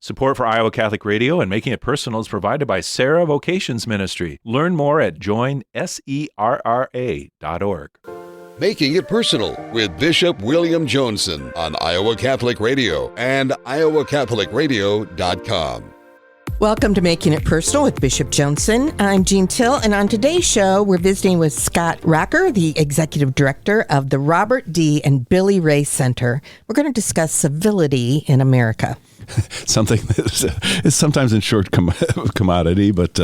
Support for Iowa Catholic Radio and Making It Personal is provided by Sarah Vocations Ministry. Learn more at joinserra.org. Making It Personal with Bishop William Joensen on Iowa Catholic Radio and iowacatholicradio.com. Welcome to Making It Personal with Bishop Joensen. I'm Jean Till, and on today's show, we're visiting with Scott Raecker, the Executive Director of the Robert D. and Billie Ray Center. We're going to discuss civility in America. Something that is sometimes in short commodity, but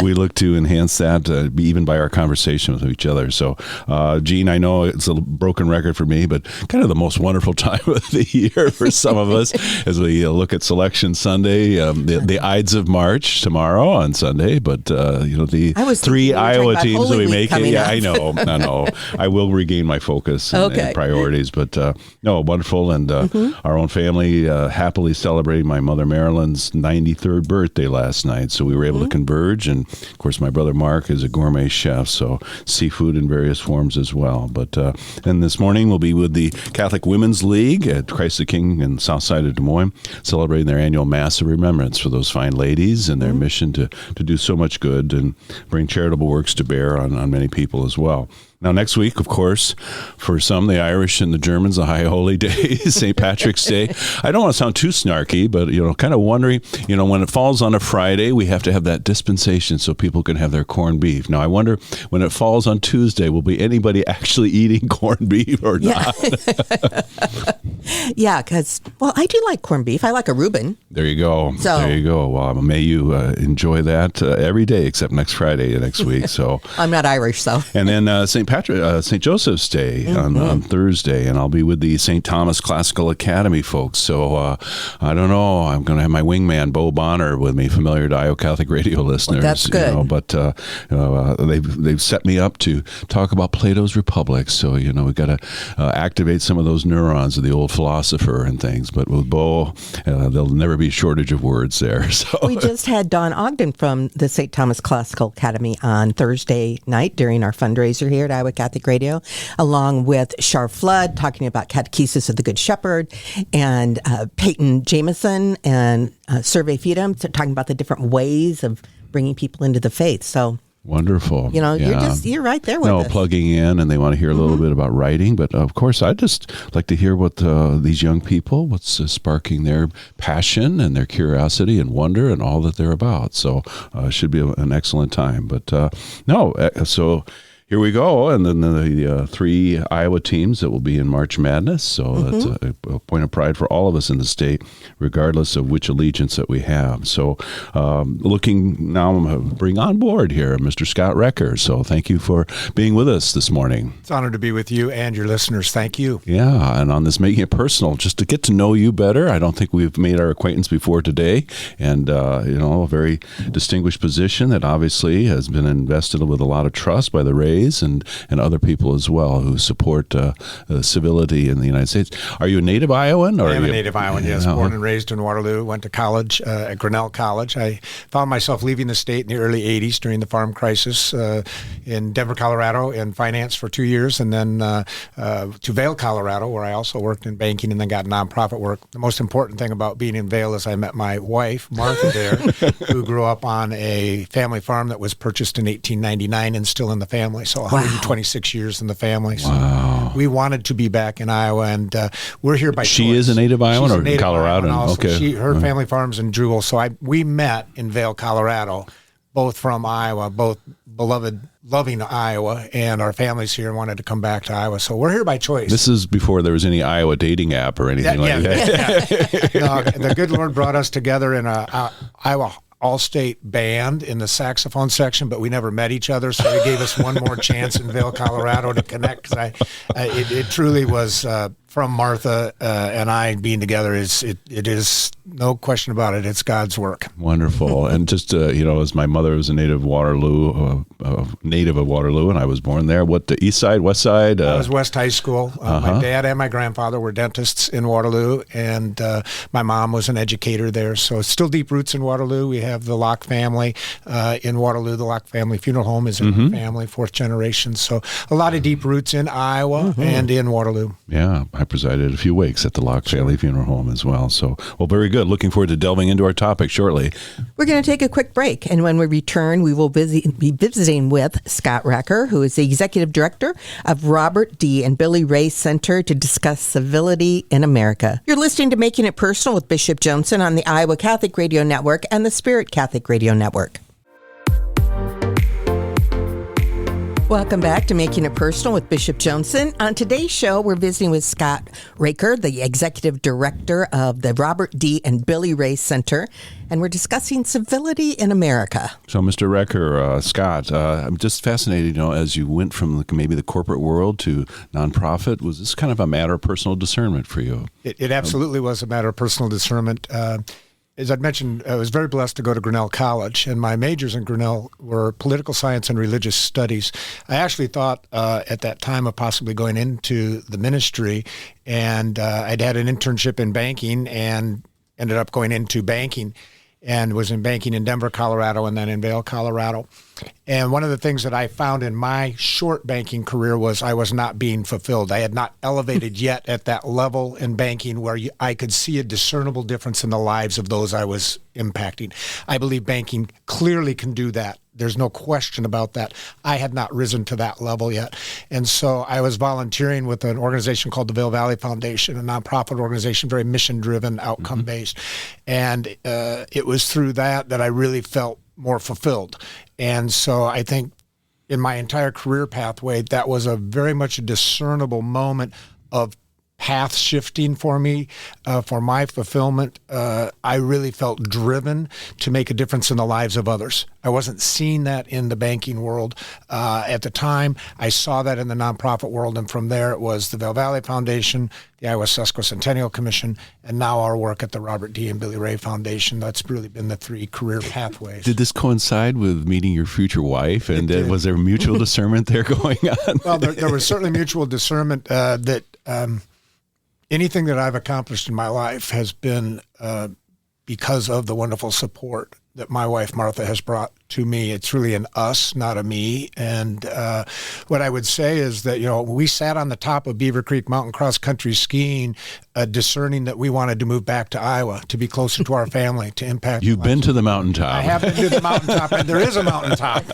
we look to enhance that even by our conversation with each other. So, Gene, I know it's a broken record for me, but kind of the most wonderful time of the year for some of us as we look at Selection Sunday, the Ides of March tomorrow on Sunday, but the three Iowa teams that we make it. Yeah, I know. I will regain my focus and priorities, but no, wonderful, and our own family happily celebrating my mother Marilyn's 93rd birthday last night, so we were able to converge, and of course my brother Mark is a gourmet chef, so seafood in various forms as well. But and this morning we'll be with the Catholic Women's League at Christ the King in south side of Des Moines, celebrating their annual Mass of Remembrance for those fine ladies and their mission to do so much good and bring charitable works to bear on many people as well. Now, next week, of course, for some, the Irish and the Germans, the High Holy Day, St. Patrick's Day. I don't want to sound too snarky, but, kind of wondering, when it falls on a Friday, we have to have that dispensation so people can have their corned beef. Now, I wonder, when it falls on Tuesday, will be anybody actually eating corned beef or not? Yeah, because, I do like corned beef. I like a Reuben. There you go. There you go. Well, may you enjoy that every day except next Friday next week. So I'm not Irish, so. And then St. Joseph's Day on Thursday, and I'll be with the St. Thomas Classical Academy folks. So I don't know. I'm going to have my wingman, Bo Bonner, with me, familiar to Iowa Catholic Radio listeners. Well, that's good. But they've set me up to talk about Plato's Republic. So, we've got to activate some of those neurons of the old philosopher and things. But with Bo, there'll never be a shortage of words there. So we just had Don Ogden from the St. Thomas Classical Academy on Thursday night during our fundraiser here at Iowa Catholic Radio, along with Shar Flood talking about Catechesis of the Good Shepherd, and Peyton Jameson and Survey Freedom talking about the different ways of bringing people into the faith. So wonderful. You're right there with us. Plugging in, and they want to hear a little bit about writing. But of course, I'd just like to hear what these young people, what's sparking their passion and their curiosity and wonder and all that they're about. So it should be an excellent time. But so here we go, and then the three Iowa teams that will be in March Madness. So that's a point of pride for all of us in the state, regardless of which allegiance that we have. So looking now, bring on board here Mr. Scott Raecker. So thank you for being with us this morning. It's an honor to be with you and your listeners. Thank you. Yeah, and on this Making It Personal, just to get to know you better. I don't think we've made our acquaintance before today, and a very distinguished position that obviously has been invested with a lot of trust by the Rays and other people as well who support civility in the United States. Are you a native Iowan? I am a native Iowan, yes. Born and raised in Waterloo. Went to college at Grinnell College. I found myself leaving the state in the early 80s during the farm crisis in Denver, Colorado, in finance for 2 years, and then to Vail, Colorado, where I also worked in banking and then got nonprofit work. The most important thing about being in Vail is I met my wife, Martha, there, who grew up on a family farm that was purchased in 1899 and still in the family. So 126 years in the family. So we wanted to be back in Iowa, and we're here by choice. She is a native Iowan or Coloradan? Okay. Her family farm's in Jewel. So we met in Vail, Colorado, both from Iowa, both beloved, loving Iowa, and our families here wanted to come back to Iowa. So we're here by choice. This is before there was any Iowa dating app or anything like that. No, the good Lord brought us together in a Iowa all-state band in the saxophone section, but we never met each other, so he gave us one more chance in Vail, Colorado to connect. Because it truly was from Martha and I being together. It is no question about it. It's God's work. Wonderful. And just as my mother was a native of Waterloo, and I was born there. What, the east side, west side? I was West High School. My dad and my grandfather were dentists in Waterloo, and my mom was an educator there. So still deep roots in Waterloo. We have the Locke family in Waterloo. The Locke family funeral home is in our family, fourth generation. So a lot of deep roots in Iowa and in Waterloo. Yeah. I presided a few wakes at the Locke Family Funeral Home as well. So, well, very good. Looking forward to delving into our topic shortly. We're going to take a quick break, and when we return, we will be visiting with Scott Raecker, who is the Executive Director of Robert D. and Billie Ray Center, to discuss civility in America. You're listening to Making It Personal with Bishop Joensen on the Iowa Catholic Radio Network and the Spirit Catholic Radio Network. Welcome back to Making It Personal with Bishop Joensen. On today's show, we're visiting with Scott Raecker, the Executive Director of the Robert D. and Billie Ray Center, and we're discussing civility in America. So, Mr. Raecker, Scott, I'm just fascinated, as you went from maybe the corporate world to nonprofit, was this kind of a matter of personal discernment for you? It absolutely was a matter of personal discernment. As I'd mentioned, I was very blessed to go to Grinnell College, and my majors in Grinnell were political science and religious studies. I actually thought at that time of possibly going into the ministry, and I'd had an internship in banking and ended up going into banking, and was in banking in Denver, Colorado, and then in Vail, Colorado. And one of the things that I found in my short banking career was I was not being fulfilled. I had not elevated yet at that level in banking where I could see a discernible difference in the lives of those I was impacting. I believe banking clearly can do that. There's no question about that. I had not risen to that level yet. And so I was volunteering with an organization called the Vail Valley Foundation, a nonprofit organization, very mission-driven, outcome-based. And it was through that I really felt more fulfilled. And so I think in my entire career pathway, that was a very much a discernible moment of path shifting for me, for my fulfillment. I really felt driven to make a difference in the lives of others. I wasn't seeing that in the banking world at the time. I saw that in the nonprofit world, and from there it was the Vail Valley Foundation, the Iowa Sesquicentennial Commission, and now our work at the Robert D. and Billie Ray Foundation. That's really been the three career pathways. Did this coincide with meeting your future wife? And was there mutual discernment there going on? Well, there was certainly mutual discernment that anything that I've accomplished in my life has been because of the wonderful support that my wife, Martha, has brought to me. It's really an us, not a me. And what I would say is that, we sat on the top of Beaver Creek Mountain cross country skiing, discerning that we wanted to move back to Iowa, to be closer to our family, to impact. You've been to the mountaintop. I have been to the mountaintop, and there is a mountaintop.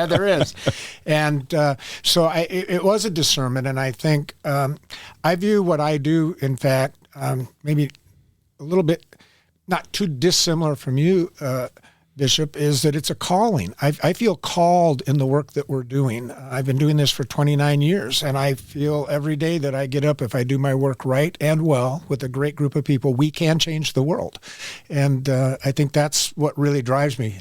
There is. And so it was a discernment, and I think I view what I do, in fact, maybe a little bit not too dissimilar from you, Bishop, is that it's a calling. I feel called in the work that we're doing. I've been doing this for 29 years, and I feel every day that I get up, if I do my work right and well with a great group of people, we can change the world. And I think that's what really drives me.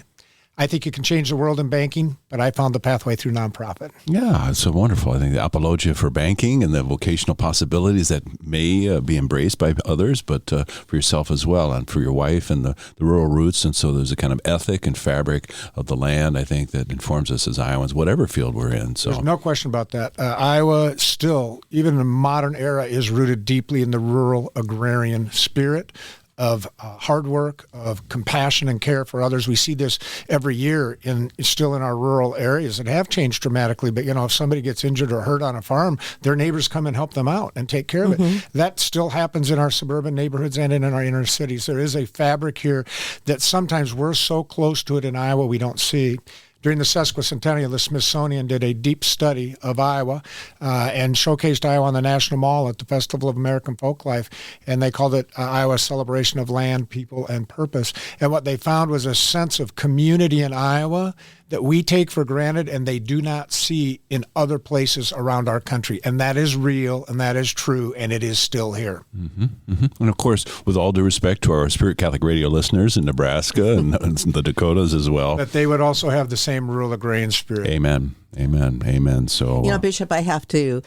I think you can change the world in banking, but I found the pathway through nonprofit. Yeah, it's so wonderful. I think the apologia for banking and the vocational possibilities that may be embraced by others, but for yourself as well, and for your wife and the rural roots. And so there's a kind of ethic and fabric of the land, I think, that informs us as Iowans, whatever field we're in. So there's no question about that. Iowa still, even in the modern era, is rooted deeply in the rural agrarian spirit of hard work, of compassion and care for others. We see this every year still in our rural areas that have changed dramatically. But, if somebody gets injured or hurt on a farm, their neighbors come and help them out and take care of it. That still happens in our suburban neighborhoods and in our inner cities. There is a fabric here that sometimes we're so close to it in Iowa we don't see. During the Sesquicentennial, the Smithsonian did a deep study of Iowa and showcased Iowa on the National Mall at the Festival of American Folklife, and they called it Iowa Celebration of Land, People, and Purpose. And what they found was a sense of community in Iowa that we take for granted and they do not see in other places around our country. And that is real, and that is true, and it is still here. And of course, with all due respect to our Spirit Catholic Radio listeners in Nebraska and the Dakotas as well, that they would also have the same rural agrarian spirit. Amen. Amen. Amen. So, Bishop, I have to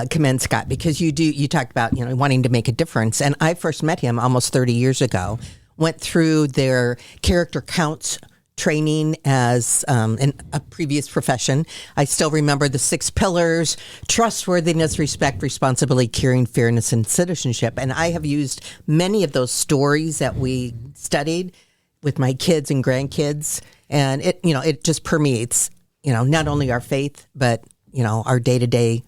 commend Scott, because you talked about, wanting to make a difference. And I first met him almost 30 years ago, went through their character counts training as in a previous profession. I still remember the 6 pillars: trustworthiness, respect, responsibility, caring, fairness, and citizenship. And I have used many of those stories that we studied with my kids and grandkids. And it just permeates, not only our faith, but, our day-to-day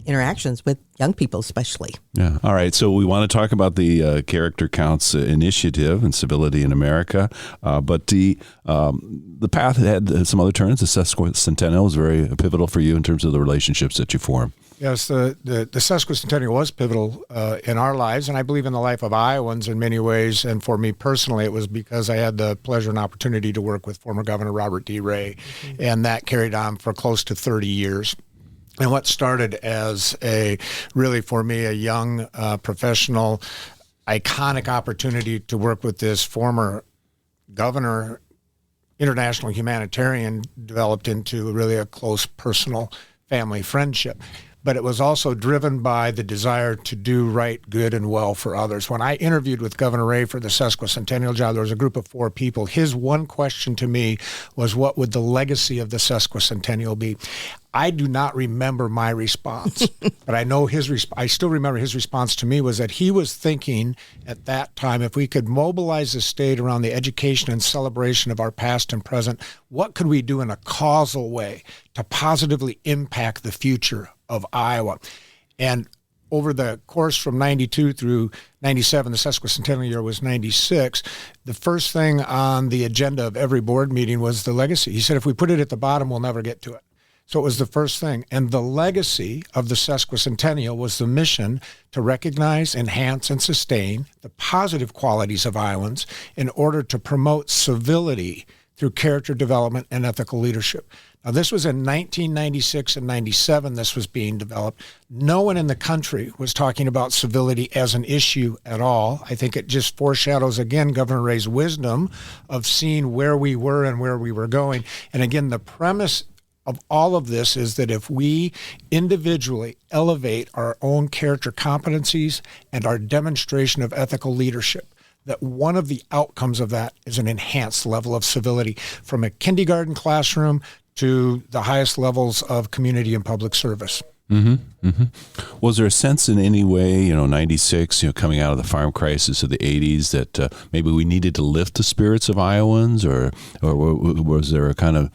interactions with young people, especially. Yeah. All right. So we want to talk about the Character Counts initiative and Civility in America, but the path had some other turns. The sesquicentennial was very pivotal for you in terms of the relationships that you form. Yes, the sesquicentennial was pivotal in our lives, and I believe in the life of Iowans in many ways. And for me personally, it was because I had the pleasure and opportunity to work with former Governor Robert D. Ray, and that carried on for close to 30 years. And what started as really for me, a young professional, iconic opportunity to work with this former governor, international humanitarian, developed into really a close personal family friendship. But it was also driven by the desire to do right, good, and well for others. When I interviewed with Governor Ray for the sesquicentennial job, there was a group of 4 people. His one question to me was, what would the legacy of the sesquicentennial be? I do not remember my response, but I know I still remember his response to me was that he was thinking at that time, if we could mobilize the state around the education and celebration of our past and present, what could we do in a causal way to positively impact the future of Iowa? And over the course from 92 through 97, the sesquicentennial year was 96, the first thing on the agenda of every board meeting was the legacy. He said, if we put it at the bottom, we'll never get to it. So it was the first thing. And the legacy of the sesquicentennial was the mission to recognize, enhance, and sustain the positive qualities of Iowans in order to promote civility through character development and ethical leadership. Now, this was in 1996 and 97 this was being developed. No one in the country was talking about civility as an issue at all. I think it just foreshadows, again, Governor Ray's wisdom of seeing where we were and where we were going. And again, the premise of all of this is that if we individually elevate our own character competencies and our demonstration of ethical leadership, that one of the outcomes of that is an enhanced level of civility from a kindergarten classroom to the highest levels of community and public service. Mm-hmm. Mm-hmm. Was there a sense in any way, 96, coming out of the farm crisis of the 80s, that maybe we needed to lift the spirits of Iowans, or was there a kind of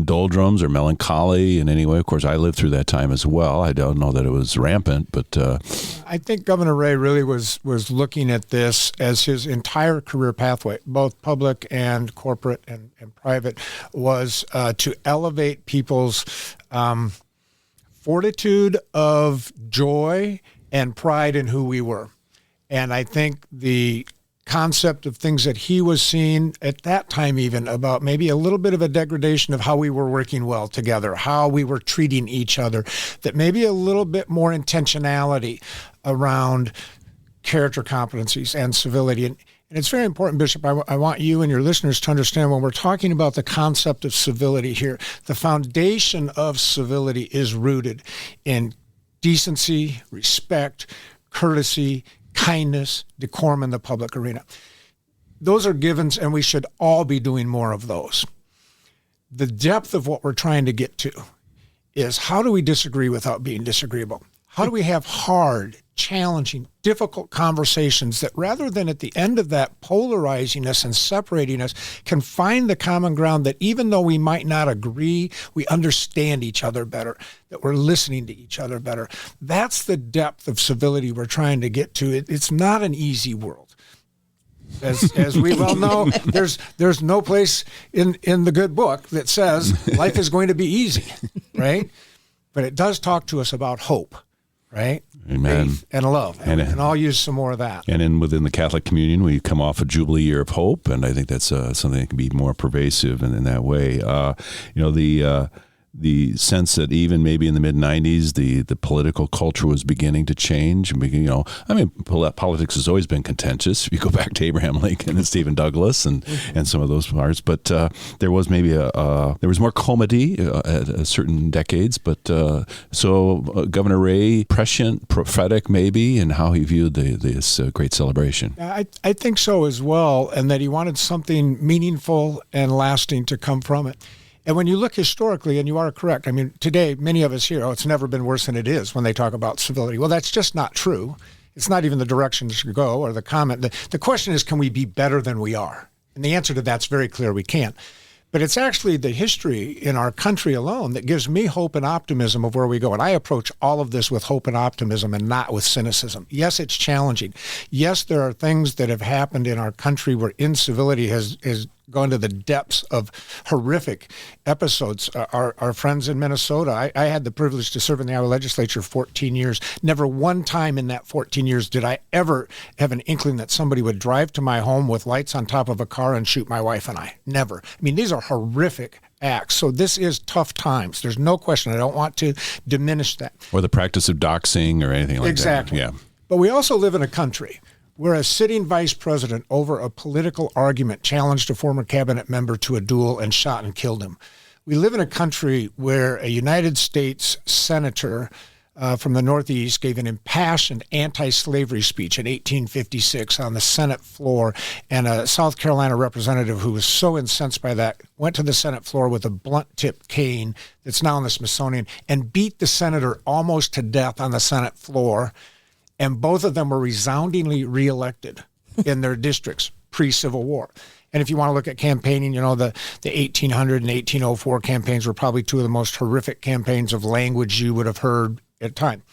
doldrums or melancholy in any way? Of course, I lived through that time as well. I don't know that it was rampant, but I think Governor Ray really was looking at this as his entire career pathway, both public and corporate and private, was to elevate people's fortitude of joy and pride in who we were. And I think the concept of things that he was seeing at that time, even about maybe a little bit of a degradation of how we were working well together, how we were treating each other, that maybe a little bit more intentionality around character competencies and civility. And it's very important, Bishop, I want you and your listeners to understand when we're talking about the concept of civility here, the foundation of civility is rooted in decency, respect, courtesy, kindness, decorum in the public arena. Those are givens, and we should all be doing more of those. The depth of what we're trying to get to is, how do we disagree without being disagreeable? How do we have hard, challenging, difficult conversations that, rather than at the end of that polarizing us and separating us, can find the common ground that even though we might not agree, we understand each other better, that we're listening to each other better. That's the depth of civility we're trying to get to. It's not an easy world. As we well know, there's no place in the good book that says life is going to be easy, right? But it does talk to us about hope. Right? Amen. Faith and love. And I'll use some more of that. And within the Catholic communion, we come off a Jubilee year of hope, and I think that's something that can be more pervasive in that way. The sense that even maybe in the mid-'90s, the political culture was beginning to change. Politics has always been contentious. If you go back to Abraham Lincoln and Stephen Douglas and some of those parts, but there was maybe there was more comedy at certain decades. But Governor Ray, prescient, prophetic maybe, in how he viewed this great celebration. I think so as well, and that he wanted something meaningful and lasting to come from it. And when you look historically, and you are correct, today, many of us here, it's never been worse than it is when they talk about civility. Well, that's just not true. It's not even the direction it should go or the comment. The question is, can we be better than we are? And the answer to that's very clear, we can't. But it's actually the history in our country alone that gives me hope and optimism of where we go. And I approach all of this with hope and optimism and not with cynicism. Yes, it's challenging. Yes, there are things that have happened in our country where incivility has gone to the depths of horrific episodes. Our friends in Minnesota, I had the privilege to serve in the Iowa legislature 14 years. Never one time in that 14 years did I ever have an inkling that somebody would drive to my home with lights on top of a car and shoot my wife and I. Never. I mean, these are horrific acts. So this is tough times. There's no question. I don't want to diminish that. Or the practice of doxing or anything like exactly. that. Yeah. But we also live in a country where a sitting vice president over a political argument challenged a former cabinet member to a duel and shot and killed him. We live in a country where a United States senator from the Northeast gave an impassioned anti-slavery speech in 1856 on the Senate floor, and a South Carolina representative who was so incensed by that went to the Senate floor with a blunt-tipped cane that's now in the Smithsonian and beat the senator almost to death on the Senate floor, and both of them were resoundingly reelected in their districts pre-Civil War. And if you want to look at campaigning, the 1800 and 1804 campaigns were probably two of the most horrific campaigns of language you would have heard at a time.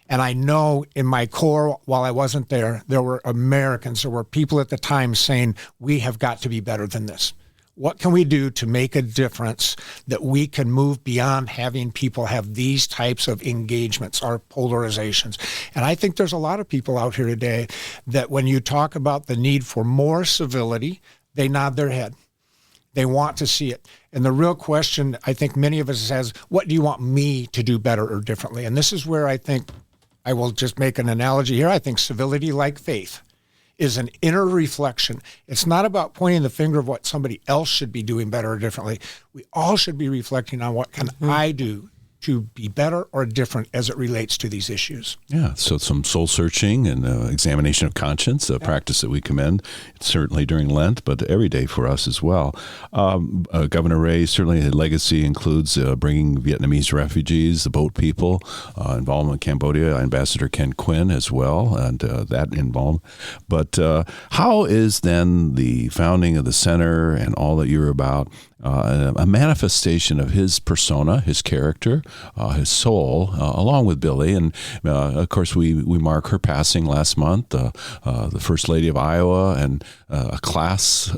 And I know in my core, while I wasn't there were Americans, there were people at the time saying, we have got to be better than this. What can we do to make a difference that we can move beyond having people have these types of engagements, our polarizations? And I think there's a lot of people out here today that when you talk about the need for more civility, they nod their head. They want to see it. And the real question, I think many of us has, what do you want me to do better or differently? And this is where I think, I will just make an analogy here. I think civility, like faith, is an inner reflection. It's not about pointing the finger of what somebody else should be doing better or differently. We all should be reflecting on what can I do to be better or different as it relates to these issues. Yeah, so some soul searching and examination of conscience, a practice that we commend, certainly during Lent, but every day for us as well. Governor Ray, certainly his legacy includes bringing Vietnamese refugees, the boat people, involvement in Cambodia, Ambassador Ken Quinn as well, and that involved. But how is then the founding of the center and all that you're about a manifestation of his persona, his character, his soul, along with Billie? And of course, we mark her passing last month, the First Lady of Iowa, and a class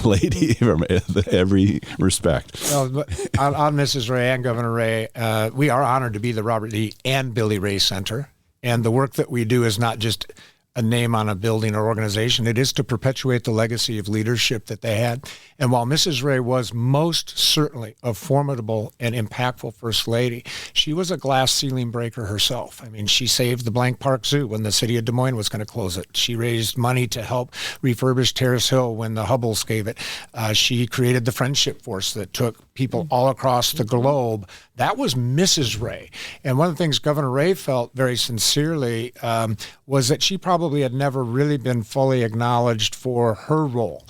lady from every respect. Well, on Mrs. Ray and Governor Ray, we are honored to be the Robert E. and Billie Ray Center. And the work that we do is not just a name on a building or organization. It is to perpetuate the legacy of leadership that they had. And while Mrs. Ray was most certainly a formidable and impactful First Lady, she was a glass ceiling breaker herself. I mean, she saved the Blank Park Zoo when the city of Des Moines was going to close it. She raised money to help refurbish Terrace Hill when the Hubbles gave it. She created the Friendship Force that took people all across the globe. That was Mrs. Ray. And one of the things Governor Ray felt very sincerely was that she probably had never really been fully acknowledged for her role.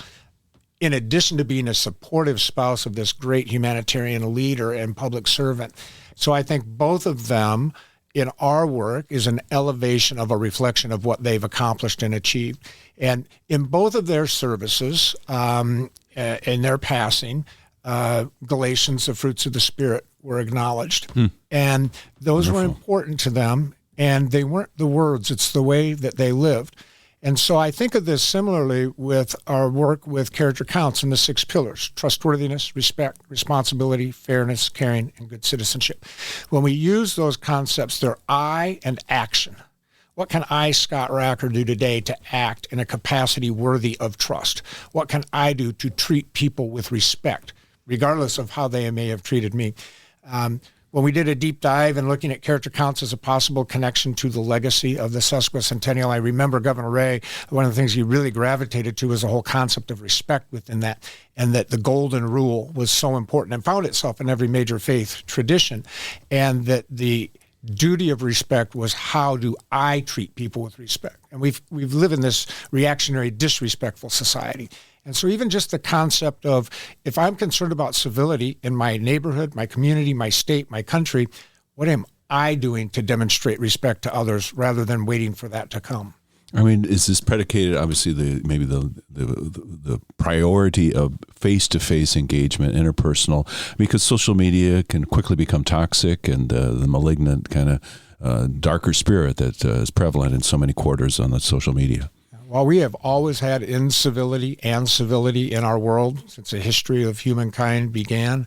In addition to being a supportive spouse of this great humanitarian leader and public servant. So I think both of them in our work is an elevation of a reflection of what they've accomplished and achieved. And in both of their services, in their passing, Galatians, the fruits of the Spirit, were acknowledged. And those were important to them. And they weren't the words, it's the way that they lived. And so I think of this similarly with our work with Character Counts and the 6 pillars: trustworthiness, respect, responsibility, fairness, caring, and good citizenship. When we use those concepts, they're I and action. What can I, Scott Raecker, do today to act in a capacity worthy of trust? What can I do to treat people with respect, regardless of how they may have treated me? When we did a deep dive and looking at character counts as a possible connection to the legacy of the sesquicentennial, I remember Governor Ray, one of the things he really gravitated to was the whole concept of respect within that, and that the golden rule was so important and found itself in every major faith tradition, and that the duty of respect was, how do I treat people with respect? And we've lived in this reactionary, disrespectful society. And so even just the concept of, if I'm concerned about civility in my neighborhood, my community, my state, my country, what am I doing to demonstrate respect to others rather than waiting for that to come? I mean, is this predicated, obviously, the priority of face-to-face engagement, interpersonal, because social media can quickly become toxic, and the malignant kind of darker spirit that is prevalent in so many quarters on the social media? Well, we have always had incivility and civility in our world since the history of humankind began.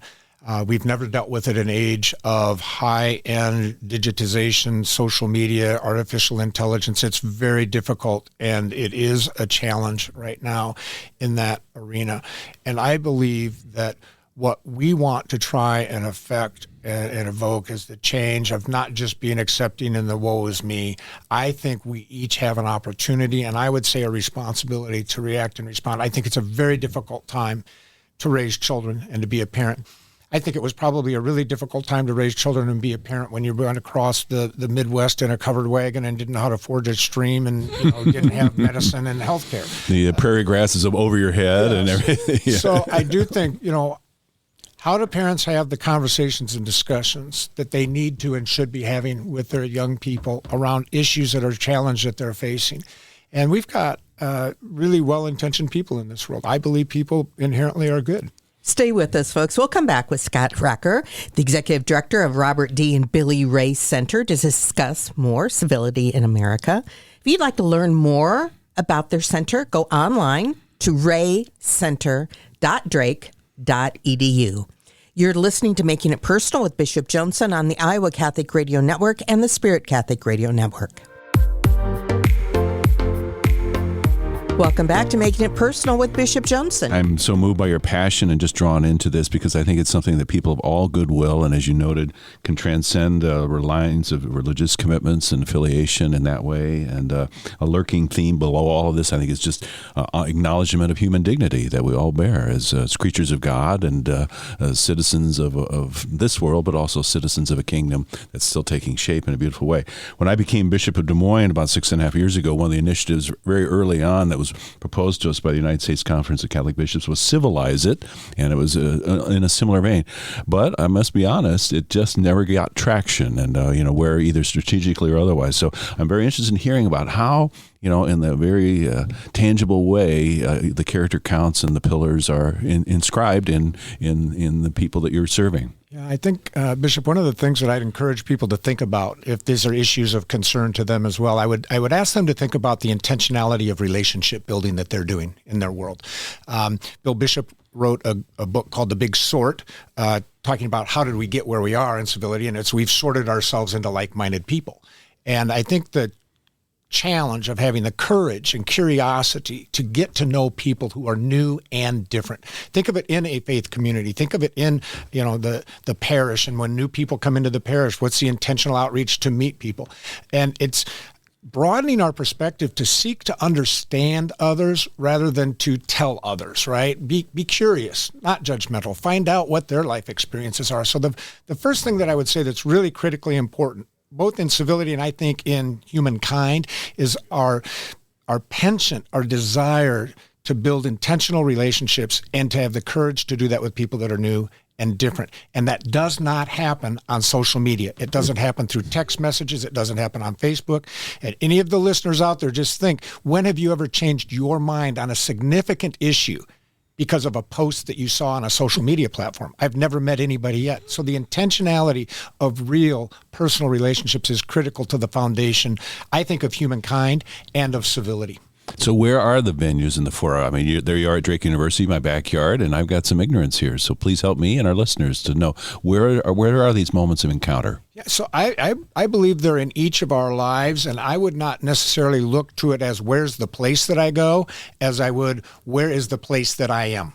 We've never dealt with it in an age of high-end digitization, social media, artificial intelligence. It's very difficult, and it is a challenge right now in that arena. And I believe that what we want to try and affect and evoke is the change of not just being accepting in the woe is me. I think we each have an opportunity, and I would say a responsibility to react and respond. I think it's a very difficult time to raise children and to be a parent. I think it was probably a really difficult time to raise children and be a parent when you went across the Midwest in a covered wagon and didn't know how to ford a stream and didn't have medicine and health care. The prairie grass is over your head and everything. Yeah. So I do think, how do parents have the conversations and discussions that they need to and should be having with their young people around issues that are challenged that they're facing? And we've got really well-intentioned people in this world. I believe people inherently are good. Stay with us, folks. We'll come back with Scott Raecker, the executive director of Robert D. and Billie Ray Center, to discuss more civility in America. If you'd like to learn more about their center, go online to raycenter.drake.edu. You're listening to Making It Personal with Bishop Joensen on the Iowa Catholic Radio Network and the Spirit Catholic Radio Network. Welcome back to Making It Personal with Bishop Joensen. I'm so moved by your passion and just drawn into this because I think it's something that people of all goodwill and, as you noted, can transcend lines of religious commitments and affiliation in that way. And a lurking theme below all of this, I think, is just acknowledgement of human dignity that we all bear as creatures of God and as citizens of this world, but also citizens of a kingdom that's still taking shape in a beautiful way. When I became Bishop of Des Moines about 6.5 years ago, one of the initiatives very early on that was proposed to us by the United States Conference of Catholic Bishops was Civilize It, and it was in a similar vein. But I must be honest, it just never got traction, and where either strategically or otherwise. So I'm very interested in hearing about how, in the very tangible way, the character counts and the pillars are inscribed in the people that you're serving. Yeah, I think, Bishop, one of the things that I'd encourage people to think about, if these are issues of concern to them as well, I would ask them to think about the intentionality of relationship building that they're doing in their world. Bill Bishop wrote a book called The Big Sort, talking about how did we get where we are in civility, and it's we've sorted ourselves into like-minded people. And I think that challenge of having the courage and curiosity to get to know people who are new and different. Think of it in a faith community. Think of it in, the parish, and when new people come into the parish, what's the intentional outreach to meet people? And it's broadening our perspective to seek to understand others rather than to tell others, right? Be curious, not judgmental. Find out what their life experiences are. So the first thing that I would say that's really critically important, both in civility and I think in humankind, is our penchant, our desire to build intentional relationships and to have the courage to do that with people that are new and different. And that does not happen on social media. It doesn't happen through text messages. It doesn't happen on Facebook. And any of the listeners out there, just think, when have you ever changed your mind on a significant issue because of a post that you saw on a social media platform? I've never met anybody yet. So the intentionality of real personal relationships is critical to the foundation, I think, of humankind and of civility. So where are the venues in the fora? I mean, there you are at Drake University, my backyard, and I've got some ignorance here. So please help me and our listeners to know where are these moments of encounter? Yeah, so I believe they're in each of our lives, and I would not necessarily look to it as where's the place that I go, as I would where is the place that I am.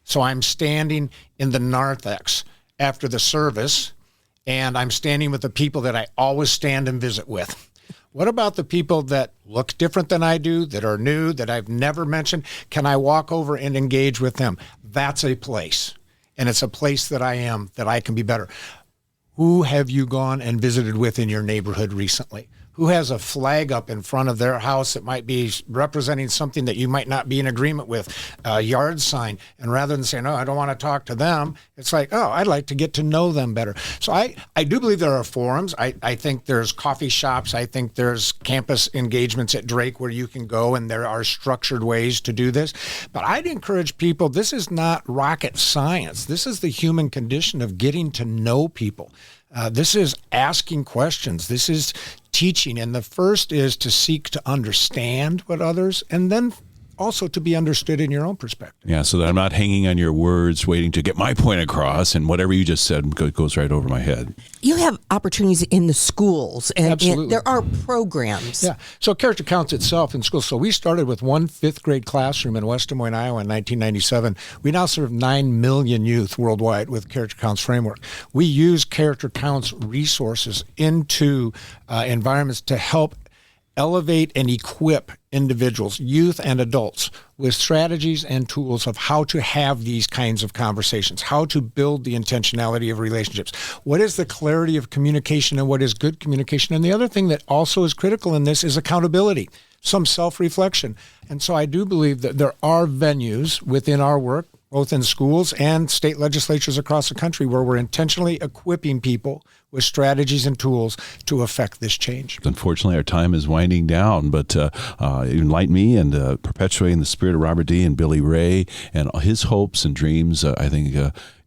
So I'm standing in the narthex after the service, and I'm standing with the people that I always stand and visit with. What about the people that look different than I do, that are new, that I've never mentioned? Can I walk over and engage with them? That's a place, and it's a place that I am, that I can be better. Who have you gone and visited with in your neighborhood recently? who has a flag up in front of their house that might be representing something that you might not be in agreement with, a yard sign. And rather than saying, oh, I don't want to talk to them, it's like, oh, I'd like to get to know them better. So I do believe there are forums. I think there's coffee shops. I think there's campus engagements at Drake where you can go, and there are structured ways to do this. But I'd encourage people, this is not rocket science. This is the human condition of getting to know people. This is asking questions. This is teaching. And the first is to seek to understand what others, and then also to be understood in your own perspective. Yeah, so that I'm not hanging on your words, waiting to get my point across, and whatever you just said goes right over my head. You have opportunities in the schools, and Absolutely. there are programs. Yeah, so character counts itself in schools. So we started with one fifth grade classroom in West Des Moines, Iowa in 1997. We now serve 9 million youth worldwide with character counts framework. We use character counts resources into environments to help elevate and equip individuals, youth and adults, with strategies and tools of how to have these kinds of conversations, how to build the intentionality of relationships. What is the clarity of communication and what is good communication? And the other thing that also is critical in this is accountability, some self-reflection. And so I do believe that there are venues within our work, both in schools and state legislatures across the country, where we're intentionally equipping people with strategies and tools to affect this change. Unfortunately, our time is winding down, but enlighten me and perpetuating the spirit of Robert D. and Billie Ray and his hopes and dreams, I think,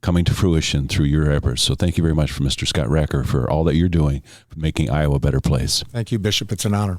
coming to fruition through your efforts. So thank you very much for Mr. Scott Raecker for all that you're doing for making Iowa a better place. Thank you, Bishop. It's an honor.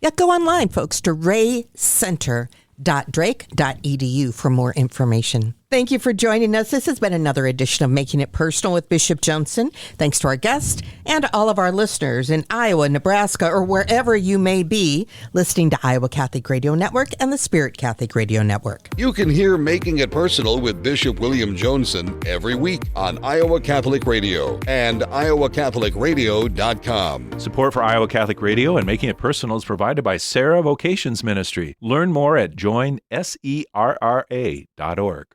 Yeah, go online, folks, to raycenter.drake.edu for more information. Thank you for joining us. This has been another edition of Making It Personal with Bishop Joensen. Thanks to our guest and all of our listeners in Iowa, Nebraska, or wherever you may be listening to Iowa Catholic Radio Network and the Spirit Catholic Radio Network. You can hear Making It Personal with Bishop William Joensen every week on Iowa Catholic Radio and iowacatholicradio.com. Support for Iowa Catholic Radio and Making It Personal is provided by Sarah Vocations Ministry. Learn more at joinserra.org.